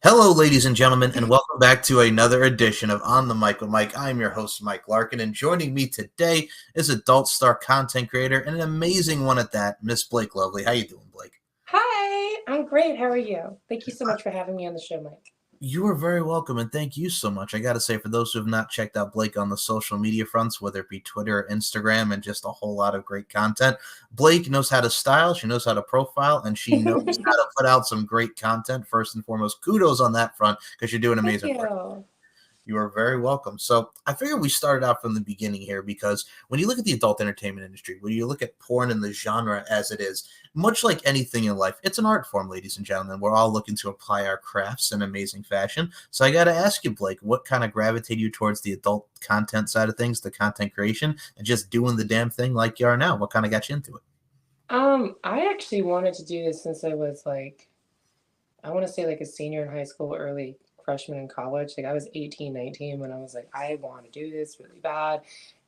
Hello, ladies and gentlemen, and welcome back to another edition of On the Mic with Mike. I'm your host, Mike Larkin, and joining me today is adult star content creator and an amazing one at that, Miss Blake Lovely. How you doing, Blake? Hi, I'm great. How are you? Thank you so much for having me on the show, Mike. You are very welcome, and thank you so much. I got to say, for those who have not checked out Blake on the social media fronts, whether it be Twitter or Instagram, and just a whole lot of great content, Blake knows how to style, she knows how to profile, and she knows how to put out some great content. First and foremost, kudos on that front because you're doing Thank amazing work. you. You are very welcome. So I figured we started out from the beginning here because when you look at the adult entertainment industry, when you look at porn and the genre as it is, much like anything in life, it's an art form, ladies and gentlemen. We're all looking to apply our crafts in amazing fashion. So I got to ask you, Blake, what kind of gravitated you towards the adult content side of things, the content creation, and just doing the damn thing like you are now? What kind of got you into it? I actually wanted to do this since I was I want to say like a senior in high school, early freshman in college. Like I was 18, 19 when I was like, I want to do this really bad.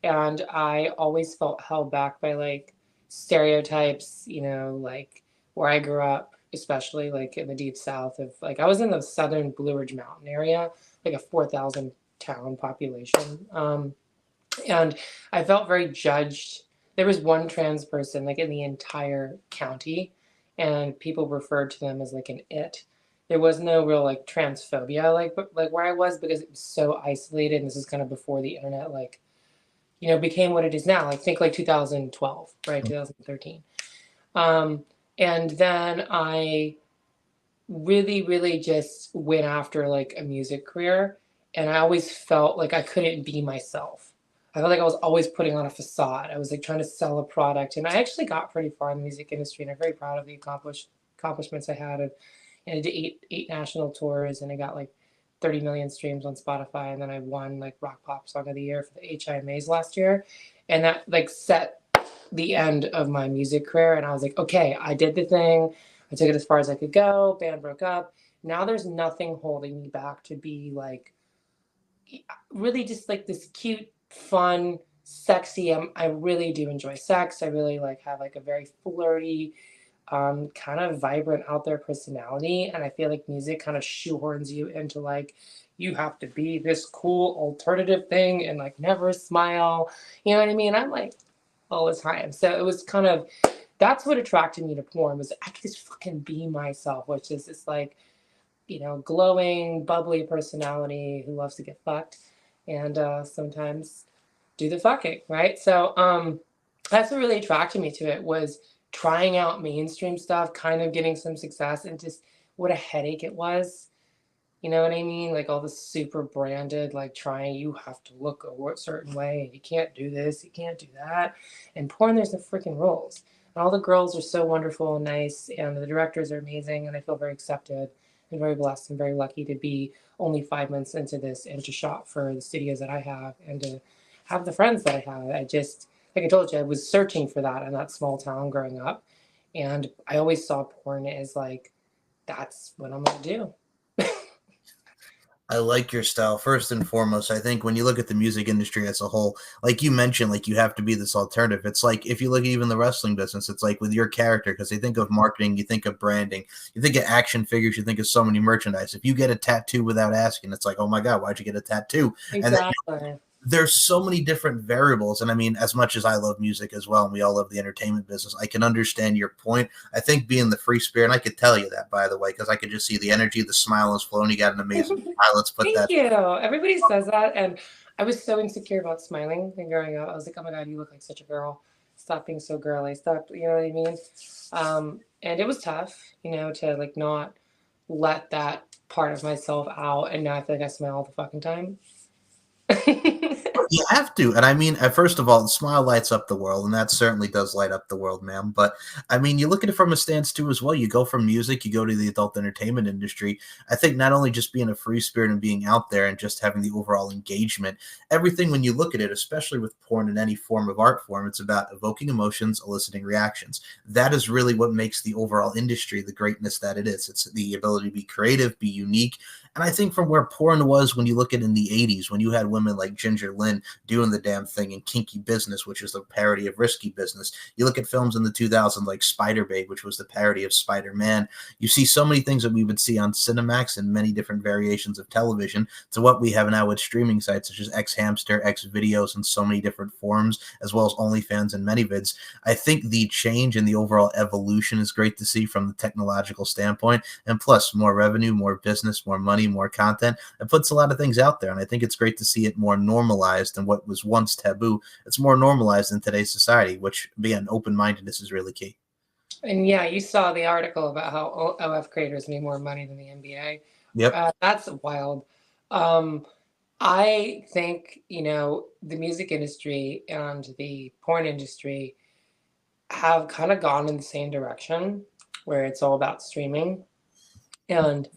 And I always felt held back by like stereotypes, like where I grew up, especially like in the deep south of like, I was in the southern Blue Ridge Mountain area, like a 4,000 town population. And I felt very judged. There was one trans person like in the entire county, and people referred to them as like an it. There was no real like transphobia like where I was because it was so isolated. And this is kind of before the internet became what it is now. Like think like 2012, right? 2013. Um, and then I really, really just went after like a music career, and I always felt like I couldn't be myself. I felt like I was always putting on a facade. I was like trying to sell a product, and I actually got pretty far in the music industry, and I'm very proud of the accomplishments I had. And I did eight national tours, and I got like 30 million streams on Spotify, and then I won like Rock Pop Song of the Year for the HIMAs last year, and that like set the end of my music career. And I was like, okay, I did the thing. I took it as far as I could go. Band broke up. Now there's nothing holding me back to be like really just like this cute, fun, sexy. I really do enjoy sex. I really like have like a very flirty, kind of vibrant out there personality. And I feel like music kind of shoehorns you into like, you have to be this cool alternative thing and like never smile. You know what I mean? I'm like all the time. So it was kind of, that's what attracted me to porn was I could just fucking be myself, which is this like, glowing, bubbly personality who loves to get fucked and sometimes do the fucking, right? So that's what really attracted me to it was trying out mainstream stuff, kind of getting some success, and just what a headache it was. You know what I mean? Like all the super branded, like trying, you have to look a certain way, and you can't do this, you can't do that. And porn, there's no freaking rules. And all the girls are so wonderful and nice, and the directors are amazing, and I feel very accepted and very blessed and very lucky to be only 5 months into this and to shop for the studios that I have and to have the friends that I have. I just, like I told you, I was searching for that in that small town growing up. And I always saw porn as like, that's what I'm going to do. I like your style. First and foremost, I think when you look at the music industry as a whole, like you mentioned, like you have to be this alternative. It's like if you look at even the wrestling business, it's like with your character, because they think of marketing, you think of branding, you think of action figures, you think of so many merchandise. If you get a tattoo without asking, it's like, oh my God, why'd you get a tattoo? And then Exactly. there's so many different variables. And I mean, as much as I love music as well, and we all love the entertainment business, I can understand your point. I think being the free spirit, and I could tell you that, by the way, because I could just see the energy, the smile is flowing. You got an amazing smile. Let's put Thank that. you. Everybody says that, and I was so insecure about smiling and growing up. I was like, "Oh my God, you look like such a girl. Stop being so girly. Stop." You know what I mean? And it was tough, to like not let that part of myself out. And now I feel like I smile all the fucking time. You have to. And I mean, first of all, the smile lights up the world, and that certainly does light up the world, ma'am. But I mean, you look at it from a stance too as well. You go from music, you go to the adult entertainment industry. I think not only just being a free spirit and being out there and just having the overall engagement, everything when you look at it, especially with porn in any form of art form, it's about evoking emotions, eliciting reactions. That is really what makes the overall industry the greatness that it is. It's the ability to be creative, be unique. And I think from where porn was when you look at it in the 80s, when you had women like Ginger Lynn in doing the damn thing, and Kinky Business, which is the parody of Risky Business. You look at films in the 2000s like Spider Babe, which was the parody of Spider-Man. You see so many things that we would see on Cinemax and many different variations of television to what we have now with streaming sites such as X Hamster, X Videos, and so many different forums, as well as OnlyFans and ManyVids. I think the change in the overall evolution is great to see from the technological standpoint. And plus, more revenue, more business, more money, more content. It puts a lot of things out there. And I think it's great to see it more normalized than what was once taboo. It's more normalized in today's society, which, again, open mindedness is really key. And yeah, you saw the article about how OF creators made more money than the NBA. Yep. That's wild. Um, I think, the music industry and the porn industry have kind of gone in the same direction where it's all about streaming. And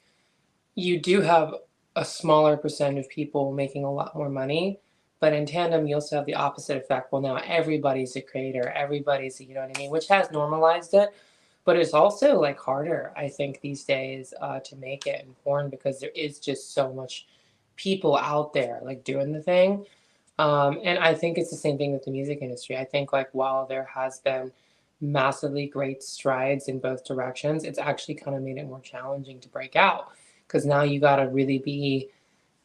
you do have a smaller percent of people making a lot more money. But in tandem, you also have the opposite effect. Well, now everybody's a creator, everybody's, you know what I mean, which has normalized it. But it's also like harder, I think, these days to make it in porn because there is just so much people out there like doing the thing. And I think it's the same thing with the music industry. I think like while there has been massively great strides in both directions, it's actually kind of made it more challenging to break out because now you got to really be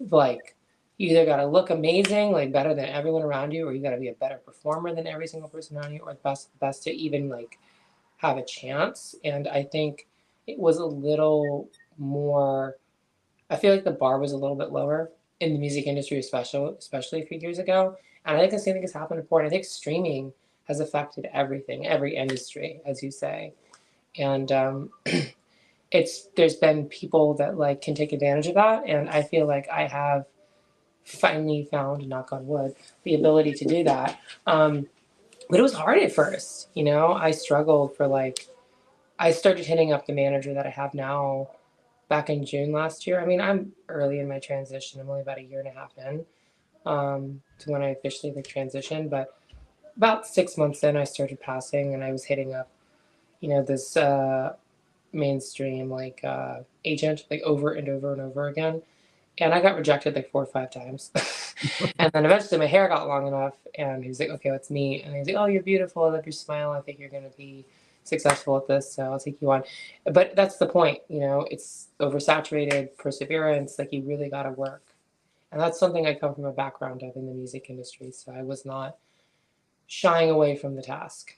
like, you either got to look amazing, like better than everyone around you, or you got to be a better performer than every single person around you, or the best to even like have a chance. And I think it was a little more, I feel like the bar was a little bit lower in the music industry, especially a few years ago. And I think the same thing has happened in porn. I think streaming has affected everything, every industry, as you say. And there's been people that like can take advantage of that. And I feel like I have finally found, knock on wood, the ability to do that. But it was hard at first, I struggled for like, I started hitting up the manager that I have now back in June last year. I mean, I'm early in my transition. I'm only about a year and a half in to when I officially like transitioned. But about 6 months in, I started passing, and I was hitting up, this mainstream like agent like over and over and over again. And I got rejected like 4 or 5 times. And then eventually my hair got long enough, and he was like, okay, let's meet. And he's like, oh, you're beautiful. I love your smile. I think you're going to be successful at this. So I'll take you on. But that's the point. It's oversaturated perseverance. Like you really got to work. And that's something I come from a background of in the music industry. So I was not shying away from the task.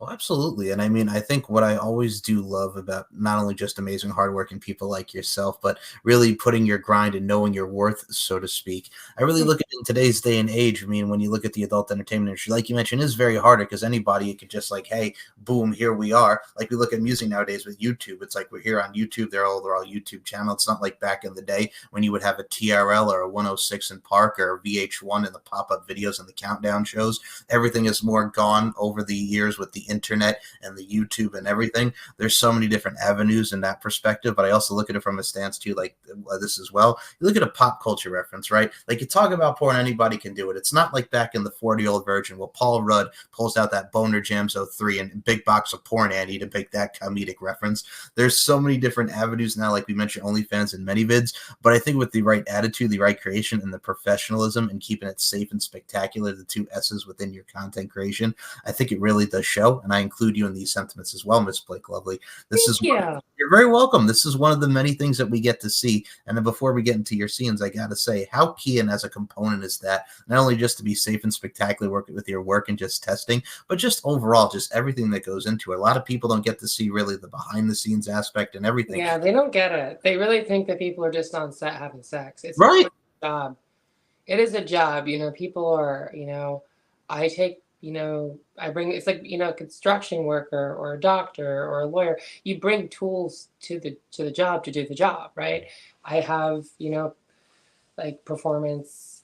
Oh, absolutely. And I mean, I think what I always do love about not only just amazing, hardworking people like yourself, but really putting your grind and knowing your worth, so to speak. I really look at it in today's day and age. I mean, when you look at the adult entertainment industry, like you mentioned, is very harder because anybody could just like, hey, boom, here we are. Like we look at music nowadays with YouTube. It's like we're here on YouTube. They're all YouTube channels. It's not like back in the day when you would have a TRL or a 106 in Park or a VH1 and the pop-up videos and the countdown shows. Everything is more gone over the years with the internet and the YouTube and everything. There's so many different avenues in that perspective, but I also look at it from a stance too, like this as well. You look at a pop culture reference, right? Like you talk about porn, anybody can do it. It's not like back in the 40-year-old virgin where Paul Rudd pulls out that Boner Jams 03 and big box of porn Annie to make that comedic reference. There's so many different avenues now, like we mentioned, OnlyFans and ManyVids, but I think with the right attitude, the right creation, and the professionalism and keeping it safe and spectacular, the two S's within your content creation, I think it really does show. And I include you in these sentiments as well, Miss Blake Lovely. You're very welcome. This is one of the many things that we get to see. And then before we get into your scenes, I got to say how key and as a component is that, not only just to be safe and spectacular working with your work and just testing, but just overall, just everything that goes into it. A lot of people don't get to see really the behind the scenes aspect and everything. Yeah, they don't get it. They really think that people are just on set having sex. It's right. A job. It is a job. People are, I take, I bring, it's like, a construction worker or a doctor or a lawyer. You bring tools to the job to do the job, right? I have, like performance,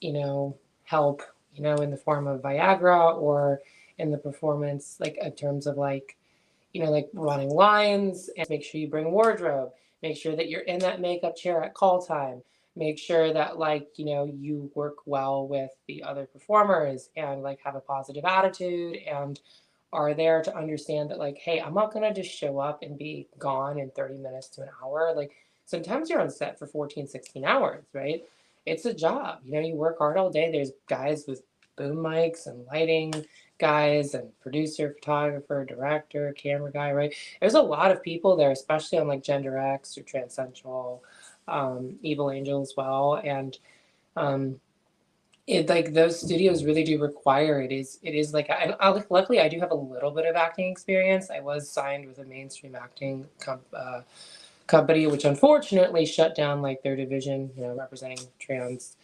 help, in the form of Viagra, or in the performance, like in terms of like, like running lines, and make sure you bring wardrobe, make sure that you're in that makeup chair at call time, make sure that like, you work well with the other performers and like have a positive attitude and are there to understand that like, hey, I'm not going to just show up and be gone in 30 minutes to an hour. Like sometimes you're on set for 14, 16 hours, right? it's a job. You know, you work hard all day. There's guys with boom mics and lighting guys and producer, photographer, director, camera guy, right? There's a lot of people there, especially on like Gender X or Transensual, Evil Angel as well. And um, it like those studios really do require it is like luckily I do have a little bit of acting experience. I was signed with a mainstream acting company, which unfortunately shut down like their division, you know, representing trans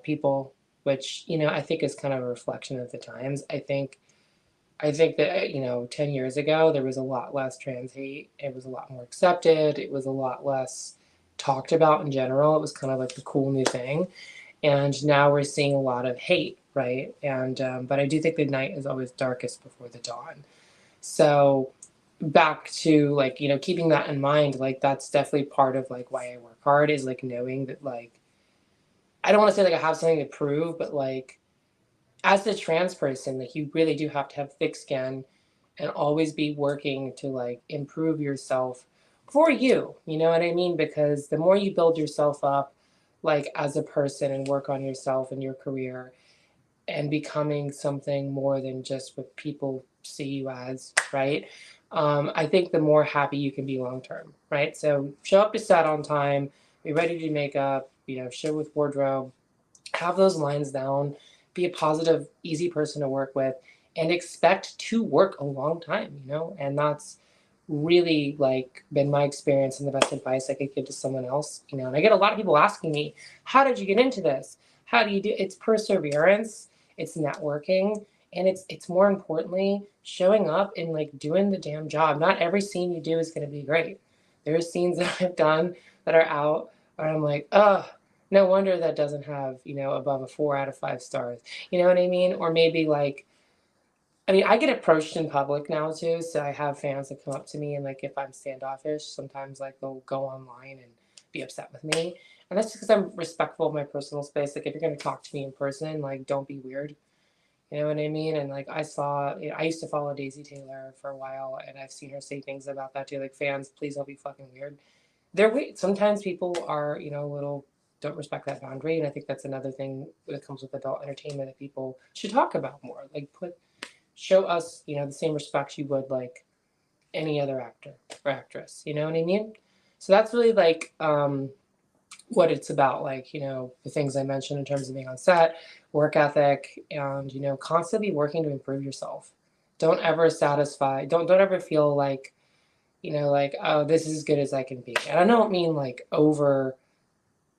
people, which you know I think is kind of a reflection of the times. I think that you know 10 years ago there was a lot less trans hate. It was a lot more accepted. It was a lot less talked about in general. It was kind of like the cool new thing, and now we're seeing a lot of hate, right? And but I do think the night is always darkest before the dawn. So back to like you know keeping that in mind, like that's definitely part of like why I work hard is like knowing that like I don't want to say like I have something to prove, but like as a trans person, like you really do have to have thick skin and always be working to like improve yourself for you. You know what I mean? Because the more you build yourself up, like as a person and work on yourself and your career and becoming something more than just what people see you as, right? I think the more happy you can be long term, right? So show up to set on time, be ready to do makeup, you know, show with wardrobe, have those lines down, be a positive, easy person to work with, and expect to work a long time, you know? And that's really like been my experience and the best advice I could give to someone else, you know. And I get a lot of people asking me, how did you get into this? How do you do it's perseverance, it's networking, and it's more importantly showing up and like doing the damn job. Not every scene you do is gonna be great. There's scenes that I've done that are out where I'm like, oh, no wonder that doesn't have, you know, above a 4 out of 5 stars. You know what I mean? Or maybe like, I mean, I get approached in public now too. So I have fans that come up to me and like if I'm standoffish, sometimes like they'll go online and be upset with me. And that's because I'm respectful of my personal space. Like if you're gonna talk to me in person, like don't be weird. You know what I mean? And like I used to follow Daisy Taylor for a while, and I've seen her say things about that too. Like fans, please don't be fucking weird. They're weird. Sometimes people are, you know, a little don't respect that boundary, and I think that's another thing that comes with adult entertainment that people should talk about more. Like show us, you know, the same respect you would like any other actor or actress. You know what I mean? So that's really like what it's about. Like you know the things I mentioned in terms of being on set, work ethic, and you know constantly working to improve yourself. Don't ever satisfy. Don't ever feel like you know like oh this is as good as I can be. And I don't mean like over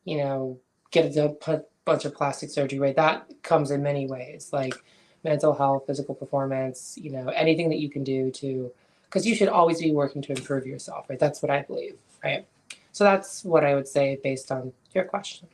you know, get a bunch of plastic surgery, right? That comes in many ways, like mental health, physical performance, you know, anything that you can do to, because you should always be working to improve yourself, right? That's what I believe, right? So that's what I would say based on your question.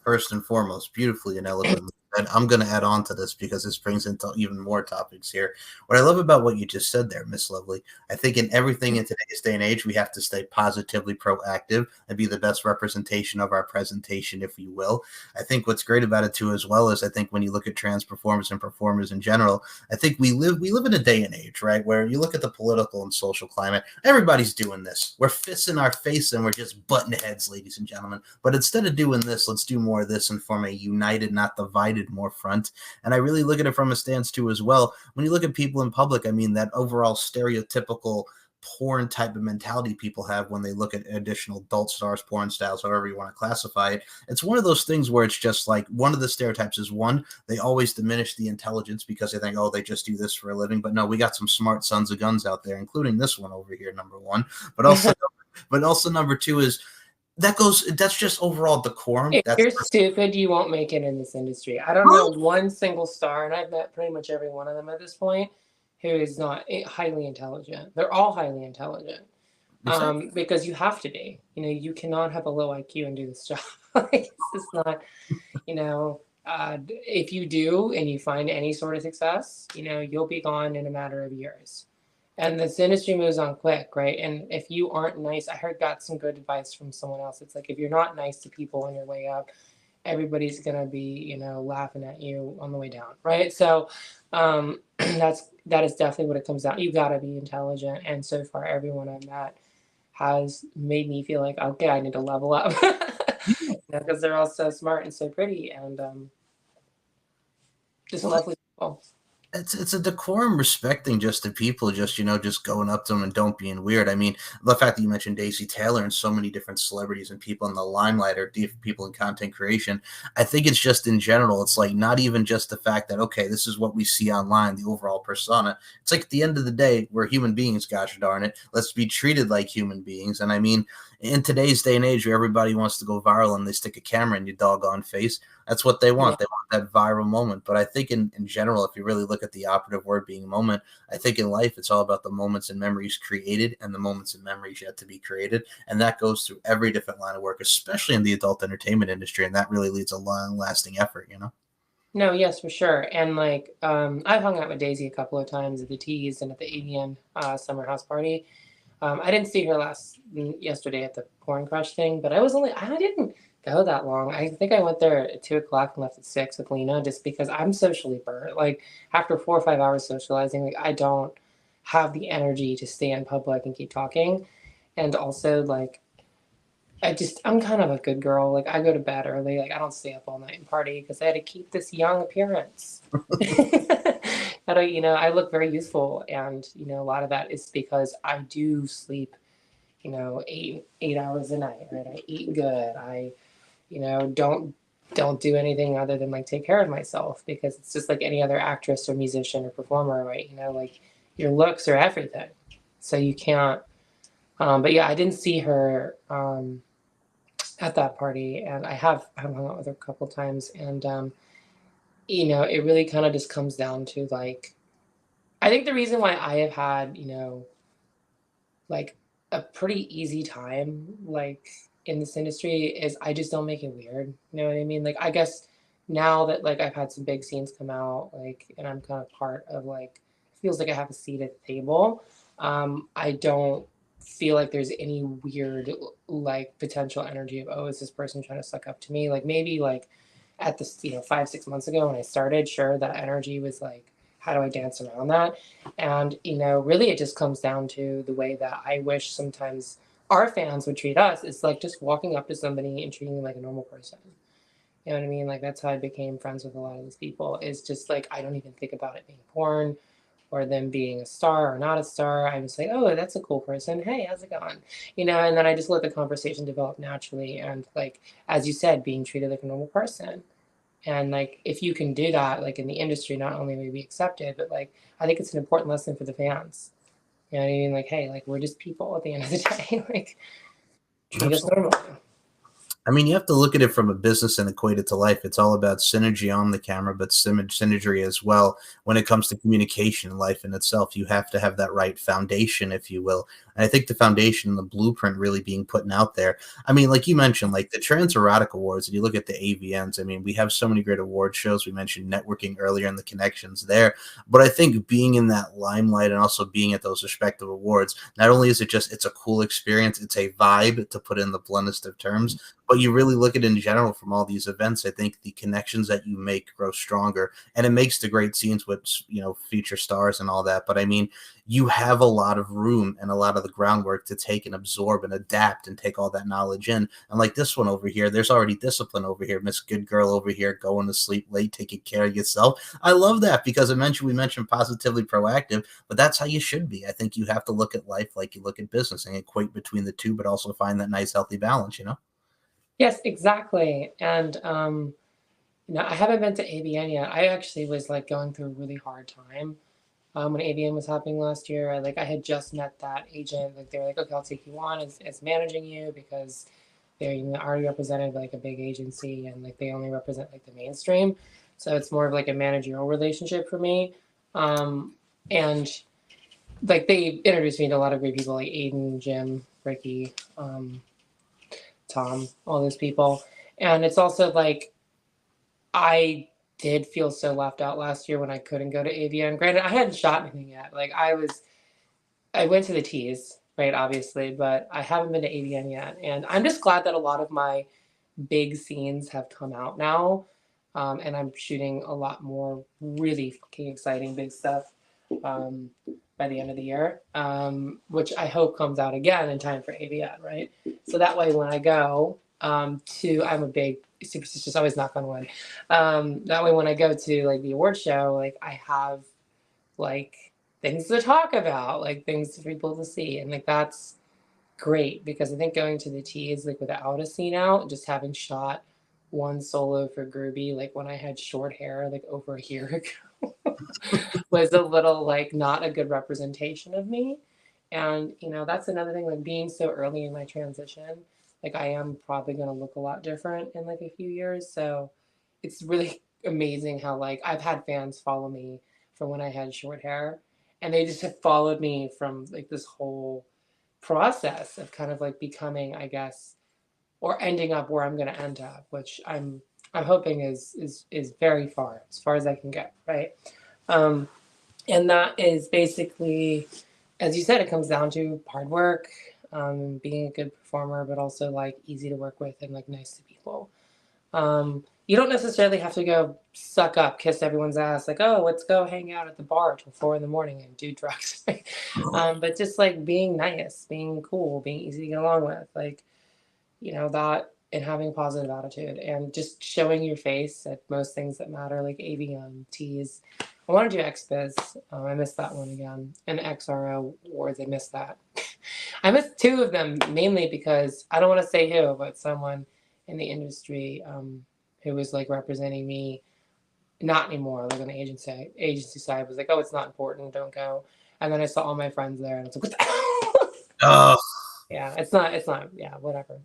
First and foremost, beautifully and eloquently. And I'm going to add on to this because this brings into even more topics here. What I love about what you just said there, Miss Lovely, I think in everything in today's day and age, we have to stay positively proactive and be the best representation of our presentation, if you will. I think what's great about it too, as well, is I think when you look at trans performers and performers in general, I think we live in a day and age, right, where you look at the political and social climate, everybody's doing this. We're fists in our face and we're just butting heads, ladies and gentlemen. But instead of doing this, let's do more of this and form a united, not divided more front. And I really look at it from a stance too as well. When you look at people in public, I mean that overall stereotypical porn type of mentality people have when they look at additional adult stars, porn styles, however you want to classify it. It's one of those things where it's just like one of the stereotypes is one, they always diminish the intelligence because they think, oh, they just do this for a living. But no, we got some smart sons of guns out there, including this one over here, number one. But also number two is that's just overall decorum. If you're stupid, you won't make it in this industry. I don't know one single star, and I've met pretty much every one of them at this point, who is not highly intelligent. They're all highly intelligent. Because you have to be. You know, you cannot have a low IQ and do this job. It's just not, you know, if you do and you find any sort of success, you know, you'll be gone in a matter of years. And this industry moves on quick, right? And if you aren't nice, got some good advice from someone else. It's like if you're not nice to people on your way up, everybody's gonna be, you know, laughing at you on the way down, right? So that is definitely what it comes down. You gotta be intelligent. And so far everyone I've met has made me feel like, okay, I need to level up. because they're all so smart and so pretty and just Well, lovely people. it's a decorum respecting just the people, just just going up to them and don't being weird. I mean, the fact that you mentioned Daisy Taylor and so many different celebrities and people in the limelight or people in content creation, I think it's just in general. It's like not even just the fact that okay, this is what we see online, the overall persona. It's like at the end of the day, we're human beings. Gosh darn it, let's be treated like human beings. And I mean, in today's day and age, where everybody wants to go viral and they stick a camera in your doggone face, that's what they Yeah. want. They want that viral moment. But I think in general, if you really look at the operative word being moment, I think in life it's all about the moments and memories created and the moments and memories yet to be created. And that goes through every different line of work, especially in the adult entertainment industry. And that really leads a long lasting effort. No, yes, for sure. And like I've hung out with Daisy a couple of times at the Tees and at the AVN summer house party. I didn't see her yesterday at the Porn Crush thing, but I didn't go that long. I think I went there at 2 o'clock and left at 6 with Lena, just because I'm socially burnt. Like after 4 or 5 hours socializing, like I don't have the energy to stay in public and keep talking. And also like I'm kind of a good girl. Like I go to bed early. Like I don't stay up all night and party because I had to keep this young appearance. I look very youthful, and a lot of that is because I do sleep, 8 hours a night, right? I eat good. I, don't do anything other than like take care of myself, because it's just like any other actress or musician or performer, right? Like your looks are everything. So you can't. But yeah, I didn't see her at that party, and I've hung out with her a couple times, and it really kind of just comes down to like, I think the reason why I have had, like a pretty easy time like in this industry is I just don't make it weird. You know what I mean? Like I guess now that like I've had some big scenes come out, like, and I'm kind of part of like, feels like I have a seat at the table. I don't feel like there's any weird like potential energy of, oh, is this person trying to suck up to me? Like maybe like at this, 5, 6 months ago when I started, sure, that energy was like, how do I dance around that? And, really it just comes down to the way that I wish sometimes our fans would treat us. It's like just walking up to somebody and treating them like a normal person. You know what I mean? Like that's how I became friends with a lot of these people. Is just like I don't even think about it being porn or them being a star or not a star. I'm just like, oh, that's a cool person. Hey, how's it going? And then I just let the conversation develop naturally. And like, as you said, being treated like a normal person. And like, if you can do that, like in the industry, not only will you be accepted, but like, I think it's an important lesson for the fans. You know what I mean? Like, hey, like we're just people at the end of the day. Like, treat us Absolutely. normally. I mean, you have to look at it from a business and equate it to life. It's all about synergy on the camera, but synergy as well when it comes to communication in life in itself. You have to have that right foundation, if you will. And I think the foundation and the blueprint really being put out there. I mean, like you mentioned, like the Trans Erotic Awards, and you look at the AVNs, I mean, we have so many great award shows. We mentioned networking earlier and the connections there. But I think being in that limelight and also being at those respective awards, not only is it's a cool experience, it's a vibe, to put in the bluntest of terms, but you really look at it in general from all these events. I think the connections that you make grow stronger, and it makes the great scenes with future stars and all that. But I mean, you have a lot of room and a lot of the groundwork to take and absorb and adapt and take all that knowledge in. And like this one over here, there's already discipline over here. Miss Good Girl over here, going to sleep late, taking care of yourself. I love that because we mentioned positively proactive, but that's how you should be. I think you have to look at life like you look at business and equate between the two, but also find that nice healthy balance. Yes, exactly. And I haven't been to ABN yet. I actually was like going through a really hard time when ABN was happening last year. I had just met that agent. Like they were like, okay, I'll take you on as managing you, because they're already represented by like a big agency, and like they only represent like the mainstream. So it's more of like a managerial relationship for me. And like they introduced me to a lot of great people like Aiden, Jim, Ricky, Tom, all those people. And it's also like I did feel so left out last year when I couldn't go to AVN. Granted, I hadn't shot anything yet. Like I went to the T's, right, obviously, but I haven't been to AVN yet. And I'm just glad that a lot of my big scenes have come out now. And I'm shooting a lot more really fucking exciting big stuff um, by the end of the year, which I hope comes out again in time for AVN, right? So that way when I go, Two, I'm a big superstitious, always knock on wood. That way when I go to like the award show, like I have like things to talk about, like things for people to see. And like that's great because I think going to the T's like without a scene out, just having shot one solo for Groovy, like when I had short hair like over a year ago, was a little like not a good representation of me. And that's another thing, like being so early in my transition, like I am probably gonna look a lot different in like a few years. So it's really amazing how like I've had fans follow me from when I had short hair and they just have followed me from like this whole process of kind of like becoming, I guess, or ending up where I'm going to end up, which I'm hoping is very far, as far as I can get, right? Um, and that is basically, as you said, it comes down to hard work, being a good performer, but also like easy to work with and like nice to people. You don't necessarily have to go suck up, kiss everyone's ass, like, oh, let's go hang out at the bar till 4 in the morning and do drugs. But just like being nice, being cool, being easy to get along with, like, that and having a positive attitude and just showing your face at most things that matter, like AVM, T's. I want to do XBiz. I missed that one again. And XRO Awards, I missed that. I missed two of them mainly because I don't want to say who, but someone in the industry who was like representing me, not anymore, like on the agency side was like, oh, it's not important, don't go. And then I saw all my friends there and I was like, what the hell? Oh, Yeah, it's not, yeah, whatever.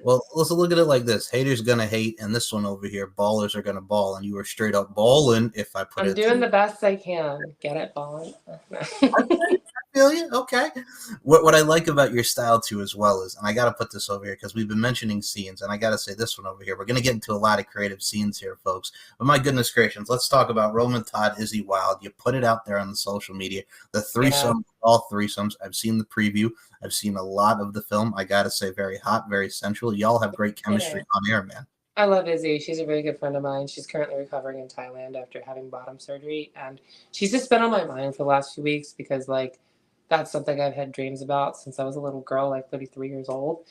well, let's look at it like this: haters gonna hate, and this one over here, ballers are gonna ball, and you were straight up balling. If I put I'm it doing to the best I can. Get it, Bond? feel you. Okay. What I like about your style too, as well, is, and I got to put this over here because we've been mentioning scenes, and I got to say this one over here. We're going to get into a lot of creative scenes here, folks. But my goodness gracious, let's talk about Roman Todd, Izzy Wild. You put it out there on the social media. The Yeah, threesome, all threesomes. I've seen the preview. I've seen a lot of the film. I got to say, very hot, very sensual. Y'all have great it chemistry is. on air, man. I love Izzy. She's a really good friend of mine. She's currently recovering in Thailand after having bottom surgery, and she's just been on my mind for the last few weeks because like that's something I've had dreams about since I was a little girl, like 33 years old.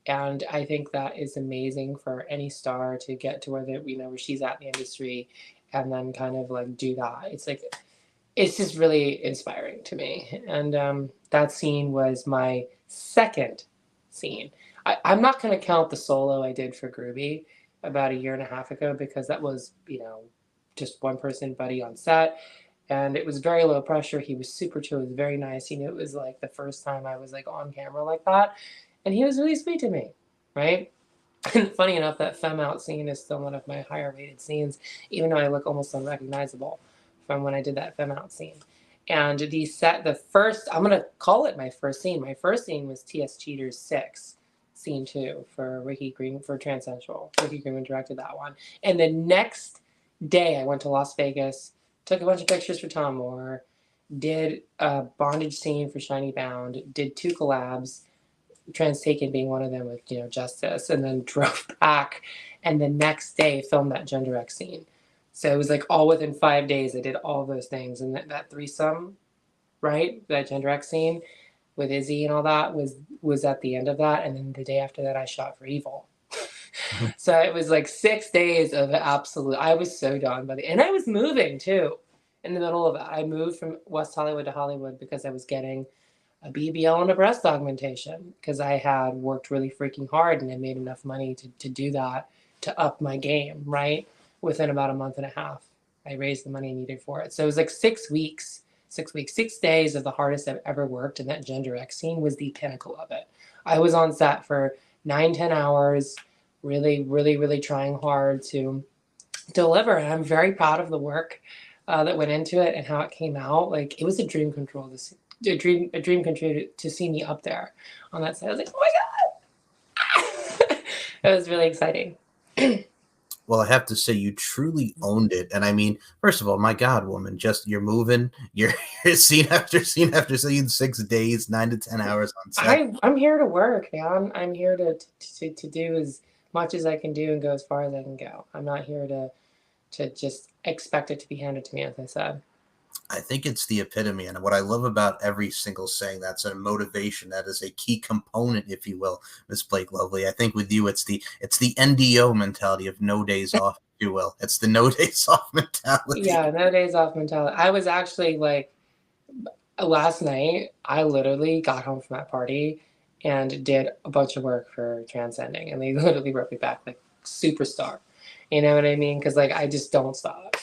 And I think that is amazing for any star to get to where she's at in the industry, and then kind of like do that. It's just really inspiring to me. And that scene was my second scene. I'm not going to count the solo I did for Groovy about a year and a half ago because that was, just one person buddy on set. And it was very low pressure. He was super chill. He was very nice. He knew it was like the first time I was like on camera like that. And he was really sweet to me, right? And funny enough, that femme out scene is still one of my higher rated scenes, even though I look almost unrecognizable from when I did that femme out scene. And the first, I'm gonna call it my first scene. My first scene was T.S. Cheater's 6, scene 2 for Ricky Green for Transensual. Ricky Greenman directed that one. And the next day, I went to Las Vegas, took a bunch of pictures for Tom Moore, did a bondage scene for Shiny Bound, did 2 collabs, Trans Taken being one of them with Justice, and then drove back, and the next day filmed that Gender X scene. So it was like all within 5 days. I did all those things, and that threesome, right? That Gender X scene with Izzy and all that was at the end of that, and then the day after that, I shot for Evil. So it was like 6 days of absolute. I was so done by the, and I was moving too. In the middle of it, I moved from West Hollywood to Hollywood because I was getting a BBL and a breast augmentation because I had worked really freaking hard and I made enough money to do that to up my game, right? Within about a month and a half, I raised the money I needed for it. So it was like 6 weeks, 6 weeks, 6 days of the hardest I've ever worked. And that Gender X scene was the pinnacle of it. I was on set for 9, 10 hours, really, really, really trying hard to deliver. And I'm very proud of the work that went into it and how it came out. Like it was a dream control this a dream come true to see me up there on that side. I was like, oh my god, it was really exciting. Well, I have to say you truly owned it. And I mean, first of all, my God, woman, just you're moving, you're scene after scene after scene, 6 days, 9 to 10 hours on set. I'm here to work, man. I'm here to do as much as I can do and go as far as I can go. I'm not here to just expect it to be handed to me, as I said. I think it's the epitome. And what I love about every single saying, that's a motivation. That is a key component, if you will, Miss Blake Lovely. I think with you, it's the NDO mentality of no days off, if you will. It's the no days off mentality. Yeah, no days off mentality. I was actually like last night, I literally got home from that party and did a bunch of work for Transcending, and they literally wrote me back like superstar. You know what I mean? Because like I just don't stop.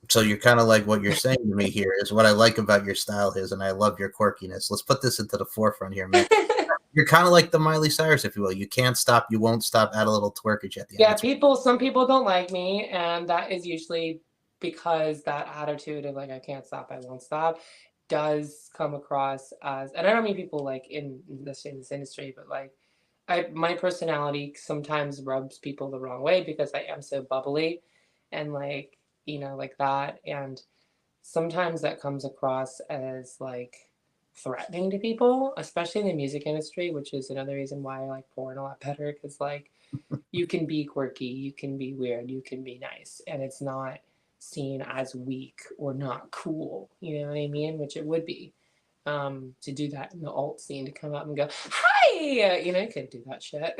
So you're kind of like, what you're saying to me here is what I like about your style is, and I love your quirkiness. Let's put this into the forefront here, man. You're kind of like the Miley Cyrus, if you will. You can't stop, you won't stop. Add a little twerkage at the end. Yeah, some people don't like me, and that is usually because that attitude of like I can't stop, I won't stop, does come across as, and I don't mean people like in this industry, but like my personality sometimes rubs people the wrong way because I am so bubbly, and like like that, and sometimes that comes across as like threatening to people, especially in the music industry, which is another reason why I like porn a lot better because like you can be quirky, you can be weird, you can be nice, and it's not seen as weak or not cool. You know what I mean? Which it would be to do that in the alt scene, to come out and go, "Hi," you could do that shit.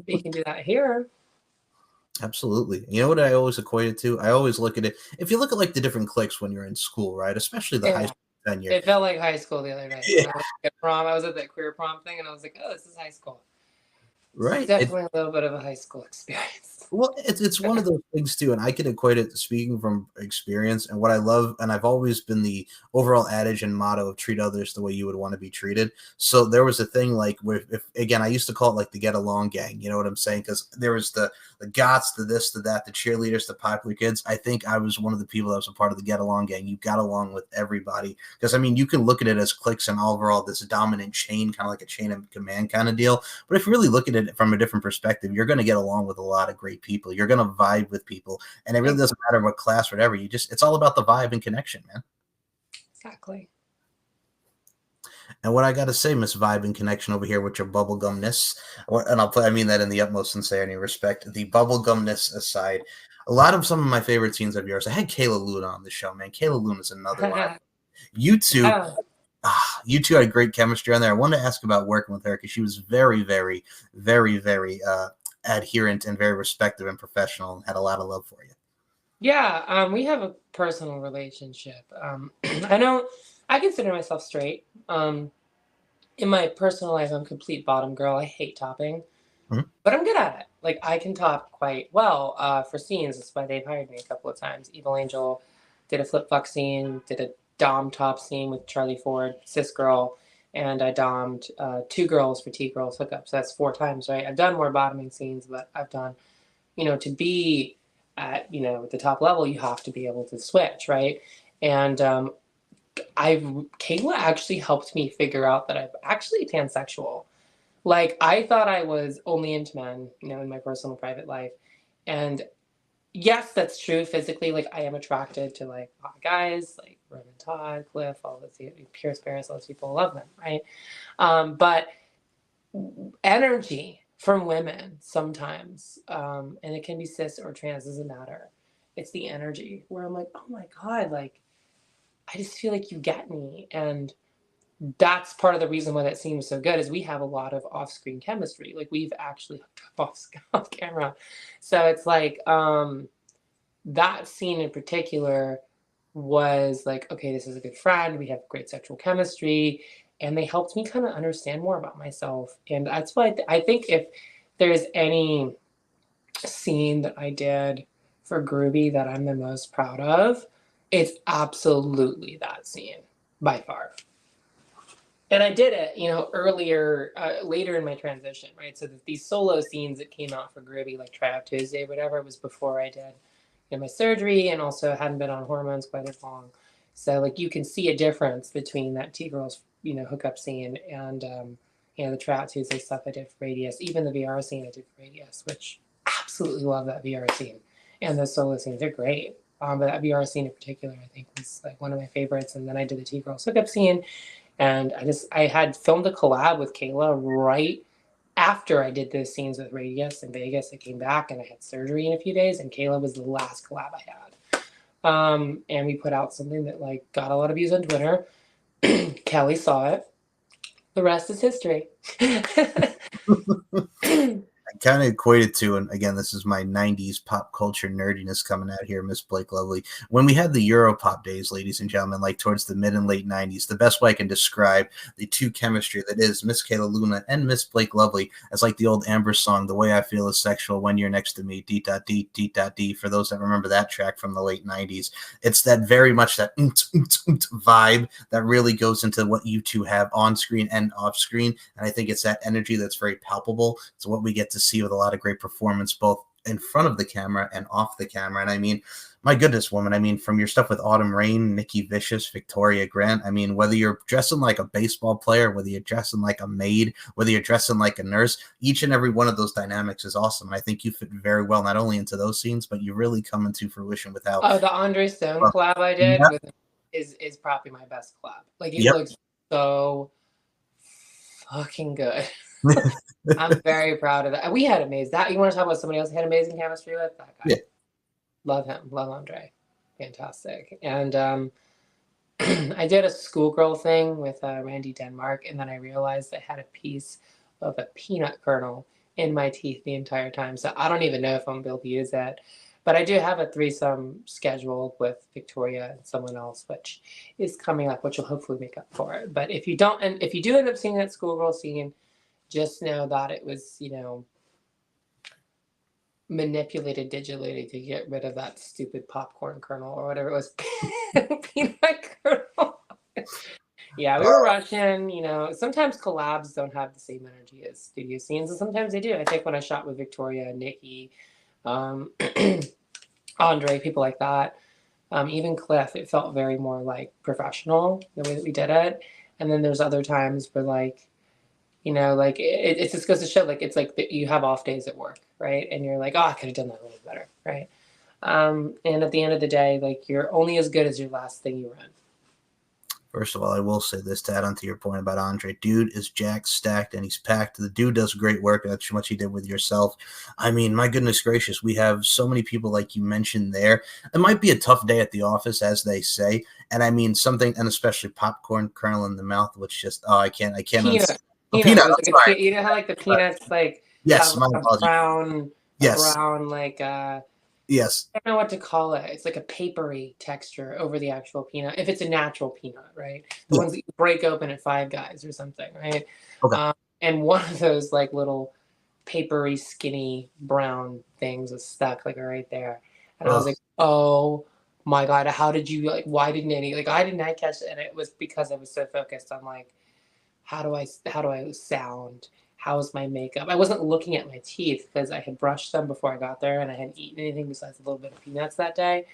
You can do that here. Absolutely. You know what I always equate it to? I always look at it. If you look at like the different cliques when you're in school, right? Especially the high Yeah. school tenure. It felt like high school the other day. Yeah. When I was at prom, I was at that queer prom thing, and I was like, "Oh, this is high school." It's Right. definitely a little bit of a high school experience. Well, it's one of those things too, and I can equate it, speaking from experience, and what I love, and I've always been the overall adage and motto of treat others the way you would want to be treated. So there was a thing like where, if again, I used to call it like the get along gang. You know what I'm saying? Because there was the gots, the this, the that, the cheerleaders, the popular kids. I think I was one of the people that was a part of the get along gang. You got along with everybody because I mean, you can look at it as cliques and overall this dominant chain, kind of like a chain of command kind of deal. But if you really look at it from a different perspective, you're going to get along with a lot of great people. You're going to vibe with people, and it really doesn't matter what class, whatever. It's all about the vibe and connection, man. Exactly. And what I got to say, Miss Vibe and Connection over here with your bubblegumness, and I mean that in the utmost sincerity and respect. The bubblegumness aside, a lot of some of my favorite scenes of yours. I had Kayla Luna on the show, man. Kayla Luna is another one. You two, Yeah. you two had great chemistry on there. I wanted to ask about working with her because she was very, very, very, very adherent and very respectful and professional, and had a lot of love for you. Yeah, we have a personal relationship. I know I consider myself straight. In my personal life, I'm a complete bottom girl. I hate topping, but I'm good at it. Like I can top quite well for scenes. That's why they've hired me a couple of times. Evil Angel did a flip fuck scene, did a dom top scene with Charlie Ford, cis girl, and I dommed two girls for T Girls Hookup. So that's 4 times, right? I've done more bottoming scenes, but I've done, to be at the top level, you have to be able to switch, right? And Kayla actually helped me figure out that I'm actually pansexual. Like I thought I was only into men, in my personal private life. And yes, that's true physically. Like I am attracted to like hot guys, like Roman Todd, Cliff, all those Pierce Barris, all those people, love them, right? But energy from women sometimes, and it can be cis or trans, doesn't matter. It's the energy where I'm like, oh my God, like I just feel like you get me. And that's part of the reason why that seems so good is we have a lot of off-screen chemistry. Like we've actually hooked up off camera. So it's like that scene in particular was like, okay, this is a good friend. We have great sexual chemistry. And they helped me kind of understand more about myself. And that's why I think if there's any scene that I did for Groovy that I'm the most proud of, it's absolutely that scene by far. And I did it, earlier, later in my transition, right? So these solo scenes that came out for Groovy, like Try Out Tuesday, whatever, was before I did my surgery, and also hadn't been on hormones quite as long. So like you can see a difference between that T Girls, hookup scene and the Try Out Tuesday stuff I did for Radius, even the VR scene I did for Radius, which absolutely love that VR scene. And those solo scenes, they're great. But that VR scene in particular, I think, was like one of my favorites. And then I did the T Girls hookup scene. And I had filmed a collab with Kayla right after I did those scenes with Radius in Vegas. I came back and I had surgery in a few days, and Kayla was the last collab I had. And we put out something that like got a lot of views on Twitter. Kelly saw it. The rest is history. I kind of equated to, and again, this is my 90s pop culture nerdiness coming out here, Miss Blake Lovely. When we had the Europop days, ladies and gentlemen, like towards the mid and late 90s, the best way I can describe the two chemistry that is Miss Kayla Luna and Miss Blake Lovely as like the old Amber song, The Way I Feel Is Sexual When You're Next to Me, D.D. For those that remember that track from the late 90s, it's that very much that vibe that really goes into what you two have on screen and off screen. And I think it's that energy that's very palpable. It's what we get to see with a lot of great performance, both in front of the camera and off the camera. And I mean, my goodness, woman, I mean, from your stuff with Autumn Rain, Nikki Vicious, Victoria Grant, I mean, whether you're dressing like a baseball player, whether you're dressing like a maid, whether you're dressing like a nurse, each and every one of those dynamics is awesome. I think you fit very well, not only into those scenes, but you really come into fruition with how. Oh, the Andre Stone collab I did Yeah. with is probably my best collab. Like, it Yep. looks so fucking good. I'm very proud of that. We had amazing. That you want to talk about somebody else who had amazing chemistry with? That guy. Yeah. Love him. Love Andre. Fantastic. And I did a schoolgirl thing with Randy Denmark, and then I realized I had a piece of a peanut kernel in my teeth the entire time. So I don't even know if I'm going to be able to use that. But I do have a threesome scheduled with Victoria and someone else, which is coming up, which will hopefully make up for it. But if you don't, and if you do end up seeing that schoolgirl scene, just know that it was, you know, manipulated digitally to get rid of that stupid popcorn kernel or whatever it was. Peanut kernel. Yeah, we were rushing. You know, sometimes collabs don't have the same energy as studio scenes, and sometimes they do. I think when I shot with Victoria, Nikki, Andre, people like that, even Cliff, it felt very more like professional the way that we did it. And then there's other times where like, you know, like it just goes to show, like it's like you have off days at work, right? And you're like, oh, I could have done that a little better, right? And at the end of the day, like you're only as good as your last thing you run. First of all, I will say this to add on to your point about Andre. Dude is jacked, stacked, and he's packed. The dude does great work. That's what he did with yourself. I mean, my goodness gracious, we have so many people like you mentioned there. It might be a tough day at the office, as they say. And I mean, something, and especially popcorn kernel in the mouth, which just, oh, I can't. Peanut. Peanut. Like you know how like the peanuts like yes, have my a apologies. brown like yes. I don't know what to call it. It's like a papery texture over the actual peanut. If it's a natural peanut, right? The ones that you break open at Five Guys or something, right? Okay. And one of those like little papery, skinny brown things was stuck like right there. And I was like, oh my God, how did you like, why didn't I did not catch it? And it was because I was so focused on like, how do I sound? How's my makeup? I wasn't looking at my teeth because I had brushed them before I got there and I hadn't eaten anything besides a little bit of peanuts that day.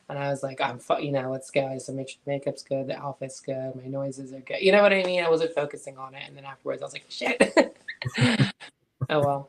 And I was like, let's go. I just make sure the makeup's good, the outfit's good, my noises are good. You know what I mean? I wasn't focusing on it. And then afterwards I was like, shit. Oh, well.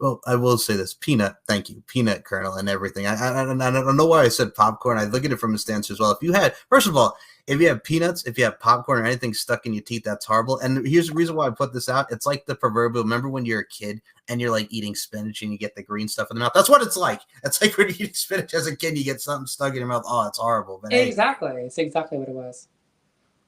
Well, I will say this: peanut. Thank you, peanut kernel and everything. I don't know why I said popcorn. I look at it from a stance as well. If you had, first of all, if you have peanuts, if you have popcorn or anything stuck in your teeth, that's horrible. And here's the reason why I put this out. It's like the proverbial. Remember when you're a kid and you're like eating spinach and you get the green stuff in the mouth? That's what it's like. It's like when you eat spinach as a kid, you get something stuck in your mouth. Oh, it's horrible. But exactly, it's exactly what it was.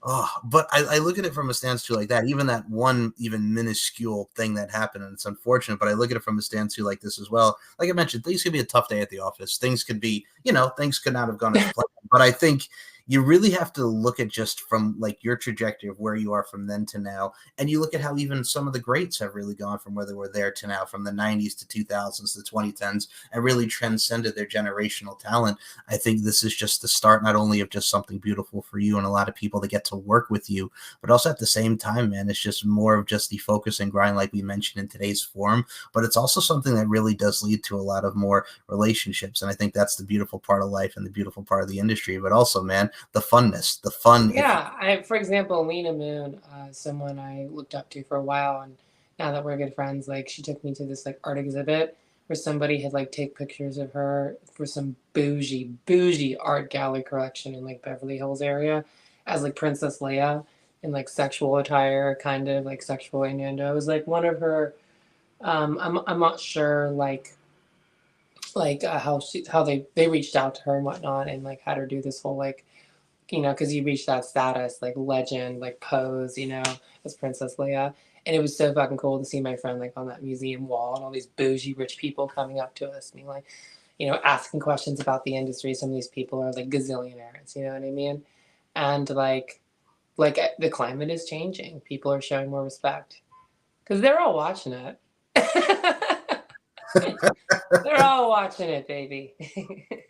Oh, but I look at it from a stance too like that. Even that one, even minuscule thing that happened, and it's unfortunate. But I look at it from a stance too like this as well. Like I mentioned, things could be a tough day at the office. Things could be, things could not have gone as planned. But I think you really have to look at just from like your trajectory of where you are from then to now, and you look at how even some of the greats have really gone from where they were there to now, from the 90s to 2000s to 2010s, and really transcended their generational talent. I think this is just the start, not only of just something beautiful for you and a lot of people that get to work with you, but also at the same time, man, it's just more of just the focus and grind, like we mentioned in today's forum. But it's also something that really does lead to a lot of more relationships, and I think that's the beautiful part of life and the beautiful part of the industry. But also, man, the funness, the fun. Yeah, for example, Lena Moon, someone I looked up to for a while, and now that we're good friends, like she took me to this like art exhibit where somebody had like take pictures of her for some bougie art gallery collection in like Beverly Hills area as like Princess Leia in like sexual attire, kind of like sexual innuendo. It was like one of her, I'm not sure like like how they reached out to her and whatnot, and like had her do this whole like, because you reach that status like legend, like pose, as Princess Leia. And it was so fucking cool to see my friend like on that museum wall and all these bougie rich people coming up to us, being like, asking questions about the industry. Some of these people are like gazillionaires, you know what I mean? And the climate is changing. People are showing more respect because they're all watching it. They're all watching it, baby.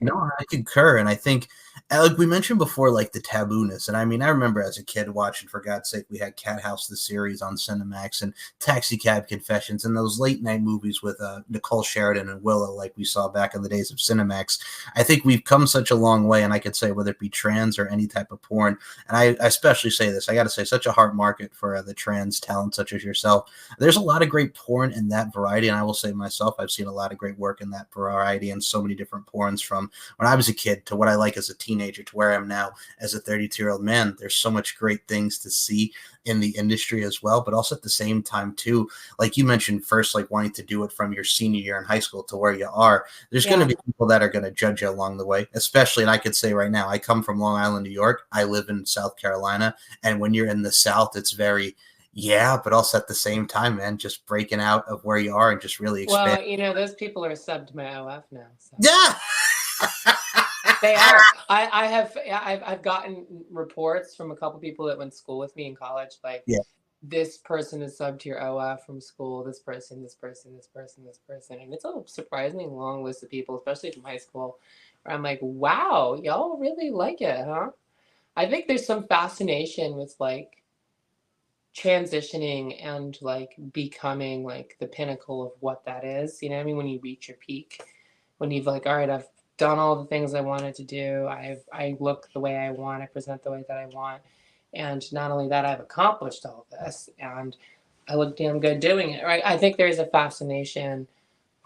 No, I concur, and I think, like we mentioned before, like the tabooness. And I mean, I remember as a kid watching, for God's sake, we had Cat House the series on Cinemax, and Taxi Cab Confessions, and those late night movies with Nicole Sheridan and Willow, like we saw back in the days of Cinemax. I think we've come such a long way, and I could say whether it be trans or any type of porn, and I especially say this, I got to say, such a hard market for the trans talent such as yourself. There's a lot of great porn in that variety, and I will say myself, I've seen a lot of great work in that variety and so many different porns from when I was a kid to what I like as a teenager to where I am now as a 32-year-old man. There's so much great things to see in the industry as well, but also at the same time too, like you mentioned first, like wanting to do it from your senior year in high school to where you are, there's going to be people that are going to judge you along the way, especially, and I could say right now, I come from Long Island, New York. I live in South Carolina. And when you're in the South, it's very, but also at the same time, man, just breaking out of where you are and just really expand. Well, those people are subbed to my OF now. So. Yeah. They are. I've gotten reports from a couple people that went to school with me in college, like, this person is subbed to your OF from school, this person, this person, this person, this person. And it's a surprisingly long list of people, especially from high school, where I'm like, wow, y'all really like it, huh? I think there's some fascination with like transitioning and like becoming like the pinnacle of what that is. You know what I mean? When you reach your peak, when you've like, all right, I've done all the things I wanted to do. I look the way I want. I present the way that I want. And not only that, I've accomplished all this and I look damn good doing it, right? I think there's a fascination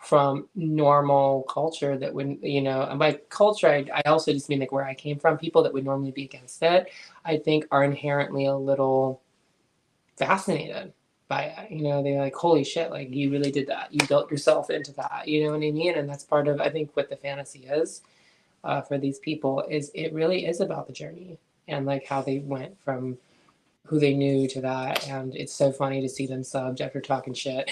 from normal culture that would, and by culture, I also just mean like where I came from, people that would normally be against it, I think are inherently a little fascinated by it. They're like, holy shit, like you really did that. You built yourself into that, you know what I mean? And that's part of, I think, what the fantasy is for these people is it really is about the journey and like how they went from who they knew to that. And it's so funny to see them subbed after talking shit.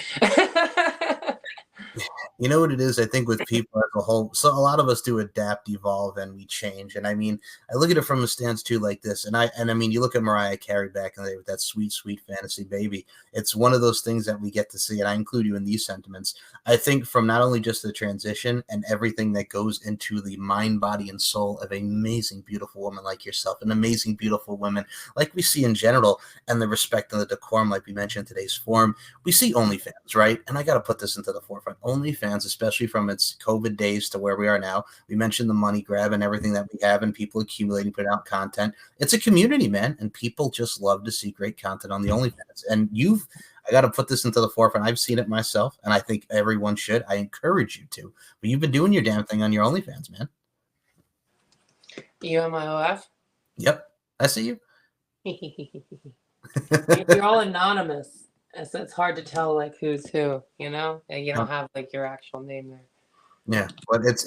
You know what it is? I think with people as a whole, so a lot of us do adapt, evolve, and we change. And I mean, I look at it from a stance too, like this. And I mean, you look at Mariah Carey back in the day with that sweet, sweet fantasy baby. It's one of those things that we get to see, and I include you in these sentiments. I think from not only just the transition and everything that goes into the mind, body, and soul of an amazing, beautiful woman like yourself, an amazing, beautiful women like we see in general, and the respect and the decorum, like we mentioned in today's forum, we see OnlyFans, right? And I got to put this into the forefront. OnlyFans, especially from its COVID days to where we are now. We mentioned the money grab and everything that we have and people accumulating, putting out content. It's a community, man, and people just love to see great content on the OnlyFans. And I got to put this into the forefront. I've seen it myself, and I think everyone should. I encourage you to. But you've been doing your damn thing on your OnlyFans, man. You on my OF? Yep, I see you. You're all anonymous. So it's hard to tell like who's who, and you don't have like your actual name there. Yeah, but it's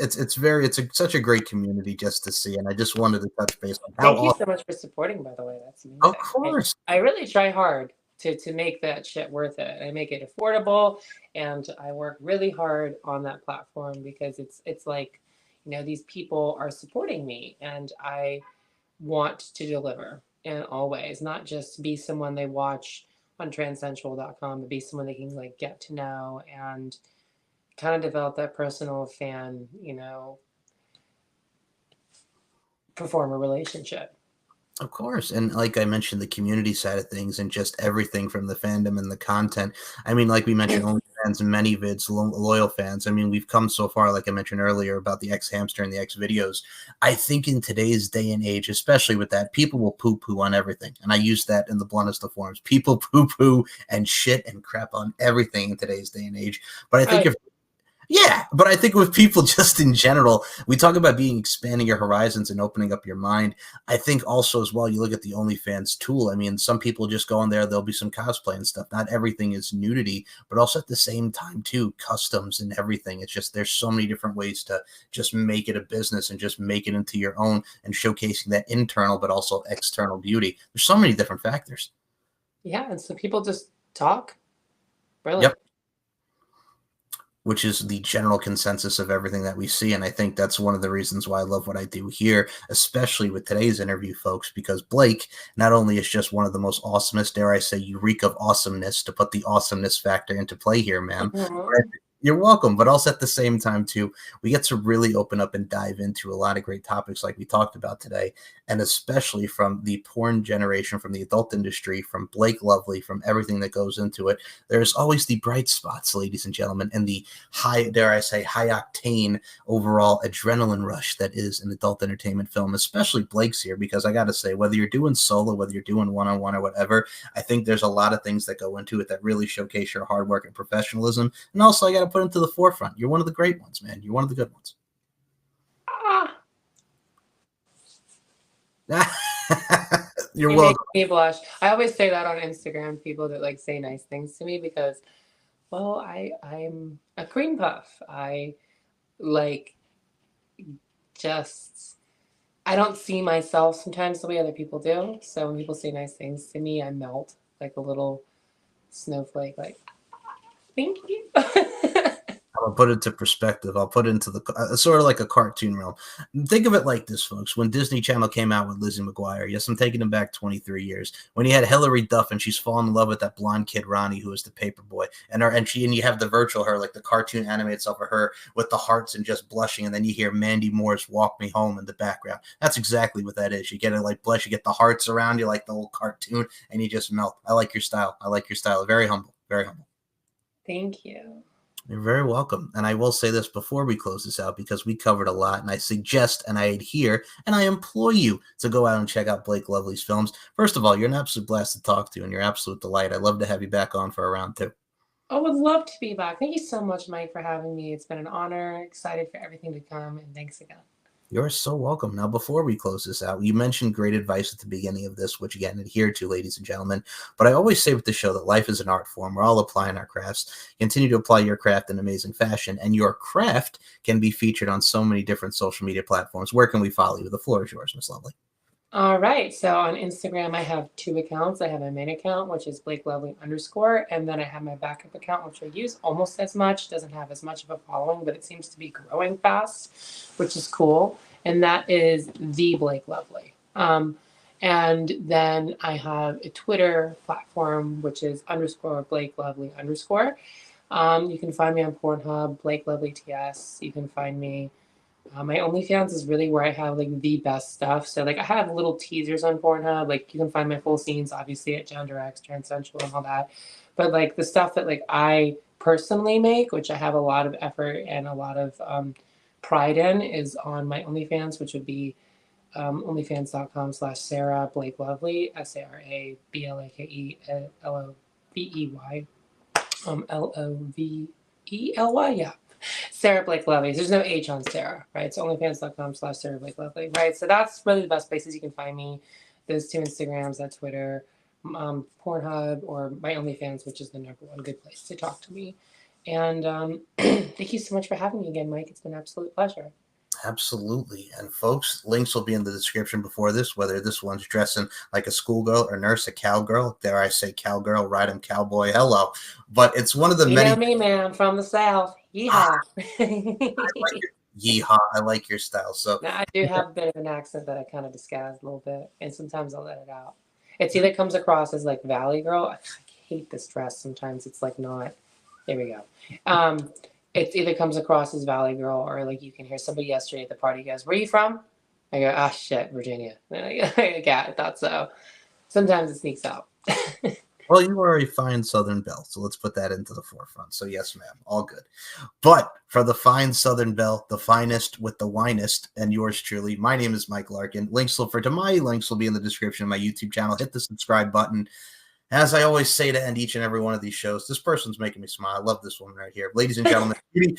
such a great community just to see, and I just wanted to touch base on how. Thank you so much for supporting, by the way. That's amazing. Of course. I really try hard to make that shit worth it. I make it affordable, and I work really hard on that platform because it's like, these people are supporting me, and I want to deliver in all ways, not just be someone they watch on transsensual.com, but be someone they can like get to know and kind of develop that personal fan, performer relationship. Of course. And like I mentioned, the community side of things and just everything from the fandom and the content. I mean, like we mentioned, OnlyFans and many vids, loyal fans. I mean, we've come so far, like I mentioned earlier, about the X Hamster and the X videos. I think in today's day and age, especially with that, people will poo-poo on everything. And I use that in the bluntest of forms. People poo-poo and shit and crap on everything in today's day and age. But I think Yeah, but I think with people just in general, we talk about being expanding your horizons and opening up your mind. I think also as well, you look at the OnlyFans tool. I mean, some people just go on there, there'll be some cosplay and stuff. Not everything is nudity, but also at the same time too, customs and everything. It's just there's so many different ways to just make it a business and just make it into your own and showcasing that internal but also external beauty. There's so many different factors. Yeah, and so people just talk. Really. Yep. Which is the general consensus of everything that we see. And I think that's one of the reasons why I love what I do here, especially with today's interview, folks, because Blake not only is just one of the most awesomest, dare I say, eureka of awesomeness, to put the awesomeness factor into play here, ma'am. Mhm. You're welcome. But also at the same time, too, we get to really open up and dive into a lot of great topics like we talked about today, and especially from the porn generation, from the adult industry, from Blake Lovely, from everything that goes into it. There's always the bright spots, ladies and gentlemen, and the high, dare I say, high octane overall adrenaline rush that is an adult entertainment film, especially Blake's here, because I got to say, whether you're doing solo, whether you're doing one-on-one or whatever, I think there's a lot of things that go into it that really showcase your hard work and professionalism. And also, I got to put into the forefront. You're one of the great ones, man. You're one of the good ones. Ah, You're you make welcome. me blush. I always say that on Instagram, people that like say nice things to me because, well, I'm a cream puff. I like just I don't see myself sometimes the way other people do. So when people say nice things to me, I melt like a little snowflake. Like, thank you. I'll put it into perspective. I'll put it into the sort of like a cartoon realm. Think of it like this, folks. When Disney Channel came out with Lizzie McGuire, yes, I'm taking him back 23 years. When you had Hilary Duff and she's fallen in love with that blonde kid Ronnie, who is the paper boy, and you have the virtual her, like the cartoon animated stuff of her with the hearts and just blushing, and then you hear Mandy Moore's "Walk Me Home" in the background. That's exactly what that is. You get it like blush, you get the hearts around you like the old cartoon, and you just melt. I like your style. I like your style. Very humble. Very humble. Thank you. You're very welcome. And I will say this before we close this out because we covered a lot, and I suggest and I adhere and I implore you to go out and check out Blake Lovely's films. First of all, you're an absolute blast to talk to and you're an absolute delight. I'd love to have you back on for a round two. I would love to be back. Thank you so much, Mike, for having me. It's been an honor. Excited for everything to come, and thanks again. You're so welcome. Now, before we close this out, you mentioned great advice at the beginning of this, which again, adhere to, ladies and gentlemen. But I always say with the show that life is an art form. We're all applying our crafts. Continue to apply your craft in amazing fashion, and your craft can be featured on so many different social media platforms. Where can we follow you? The floor is yours, Miss Lovely. All right. So on Instagram, I have two accounts. I have my main account, which is Blake Lovely underscore, and then I have my backup account, which I use almost as much. Doesn't have as much of a following, but it seems to be growing fast, which is cool. And that is the Blake Lovely. And then I have a Twitter platform, which is underscore Blake Lovely underscore. You can find me on Pornhub, Blake Lovely TS. You can find me. My OnlyFans is really where I have like the best stuff. So like I have little teasers on Pornhub. Like you can find my full scenes obviously at Gender X, Transensual, and all that. But like the stuff that like I personally make, which I have a lot of effort and a lot of pride in, is on my OnlyFans, which would be onlyfans.com/Sarah Blake Lovely, SarahBlakeLovey, Lovey. Yeah. Sarah Blake Lovely. There's no H on Sarah, right? It's onlyfans.com/Sarah Blake Lovely, right? So that's really the best places you can find me. Those two Instagrams, that Twitter, Pornhub, or my OnlyFans, which is the number one good place to talk to me. And thank you so much for having me again, Mike. It's been an absolute pleasure. Absolutely. And folks, links will be in the description before this, whether this one's dressing like a schoolgirl or nurse, a cowgirl. Dare I say cowgirl, ride 'em cowboy, hello. But it's one of the You many. know me, man. I'm from the South. Yeehaw. Yeehaw. I like your style. So Now, I do have a bit of an accent that I kind of disguise a little bit, and sometimes I'll let it out. It's either comes across as like Valley Girl. I hate this dress. Sometimes it's like not. There we go. It either comes across as Valley Girl or like you can hear somebody yesterday at the party goes, "Where are you from?" I go, "Ah, shit, Virginia." And I go, "Yeah, I thought so." Sometimes it sneaks out. well, you are a fine Southern belle, so let's put that into the forefront. So yes, ma'am, all good. But for the fine Southern belle, the finest with the winest, and yours truly, my name is Mike Larkin. Links will be in the description of my YouTube channel. Hit the subscribe button. As I always say to end each and every one of these shows, this person's making me smile. I love this woman right here. Ladies and gentlemen, beauty,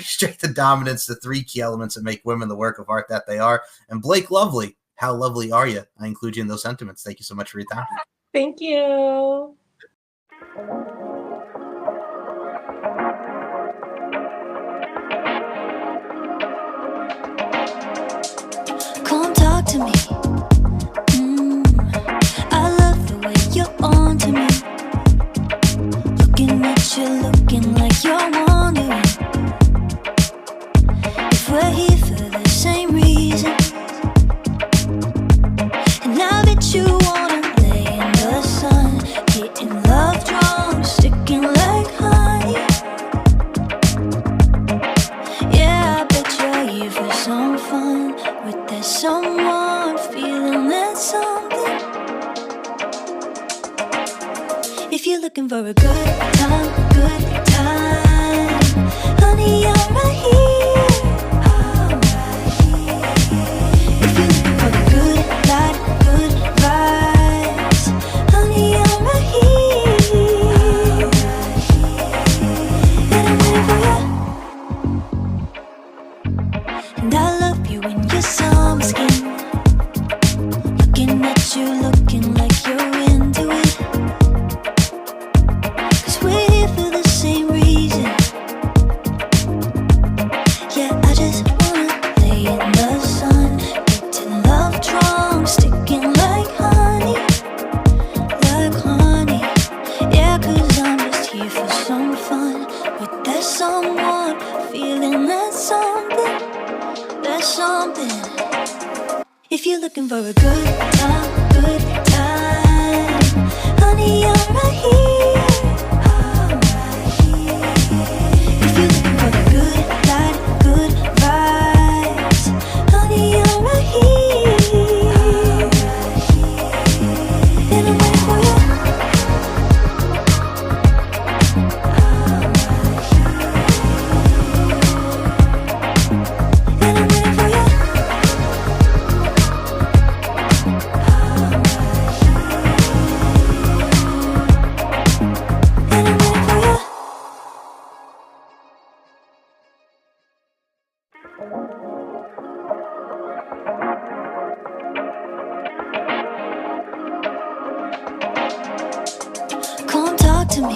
strength, and dominance, the three key elements that make women the work of art that they are. And Blake Lovely, how lovely are you? I include you in those sentiments. Thank you so much for your time. Thank you. Come talk to me. I love the way you're on to me. Looking at you, looking like you're wondering if we're here for the same reason. And I bet you wanna lay in the sun, getting love drunk, sticking like honey. Yeah, I bet you're here for some fun with that someone, feeling that something. If you're looking for a good time, honey, I'm right here. If you're looking for the good life, good vibes, honey, I'm right here. And I'm waiting for you. And I love you in your summer skin. Looking at you, looking like you're into it. 'Cause we're here for the same reason. Yeah, I just wanna lay in the sun, getting love drunk, sticking like honey, like honey. Yeah, 'cause I'm just here for some fun with that someone, feeling that something, that something. If you're looking for a good time, honey, I'm right here. If you're looking for the good life, good vibes, honey, I'm right here. And I'm waiting for you. And I'm waiting for you. And I'm waiting for you. Come talk to me.